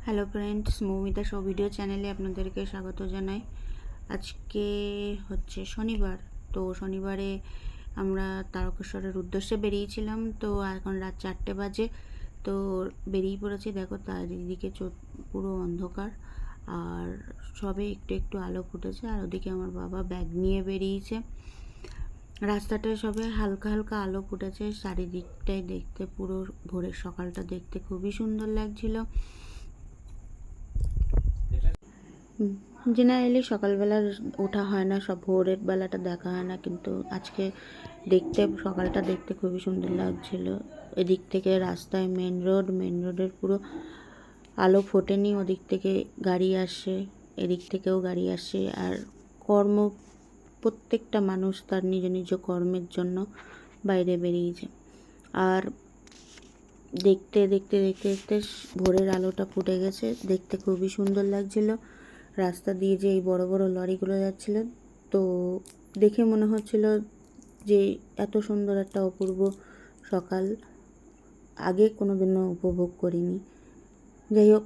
Hello friends, Moumita show video চ্যানেলে আপনাদেরকে স্বাগত জানাই। আজকে হচ্ছে শনিবার। তো শনিবারে আমরা তারকেশ্বরের উদ্দেশ্যে বেরিয়েছিলাম। তো এখন রাত 4টে বাজে। তো বেরিয়ে পড়েছি। দেখো চারিদিকে পুরো অন্ধকার, আর সবে একটু একটু আলো ফুটেছে। আর ওদিকে আমার বাবা ব্যাগ নিয়ে বেরিয়েছে। রাস্তাটায় সবে হালকা হালকা আলো ফুটেছে। চারিদিকটাই দেখতে পুরো ভোরের সকালটা দেখতে খুবই সুন্দর লাগছিল। জেনারেলি সকালবেলা ওঠা হয় না, সব ভোরের বেলাটা দেখা হয় না, কিন্তু আজকে সকালটা দেখতে খুবই সুন্দর লাগছিল। এদিক থেকে রাস্তায় মেন রোডের পুরো আলো ফোটেনি, ওদিক থেকে গাড়ি আসে, এদিক থেকেও গাড়ি আসে। আর প্রত্যেকটা মানুষ তার নিজ নিজ কর্মের জন্য বাইরে বেরিয়েছে। আর দেখতে দেখতে দেখতে দেখতে ভোরের আলোটা ফুটে গেছে, দেখতে খুবই সুন্দর লাগছিল। রাস্তা দিয়ে যে এই বড় বড় লরিগুলো যাচ্ছিল, তো দেখে মনে হচ্ছিল যে এত সুন্দর একটা অপূর্ব সকাল আগে কোনোদিনও উপভোগ করিনি। যাই হোক,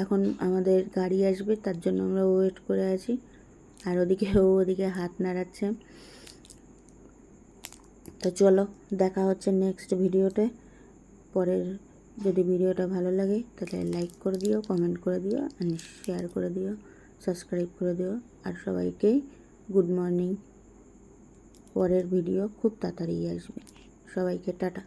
এখন আমাদের গাড়ি আসবে, তার জন্য আমরা ওয়েট করে আছি। আর ওদিকে হাত নাড়াচ্ছে। তো চলো, দেখা হচ্ছে নেক্সট ভিডিওতে। পরের যদি ভিডিওটা ভালো লাগে তাহলে লাইক করে দিও, কমেন্ট করে দিও, আর শেয়ার করে দিও, সাবস্ক্রাইব করে দিও। আর সবাইকেই গুড মর্নিং। পরের ভিডিও খুব তাড়াতাড়ি আসবে। সবাইকে টাটা।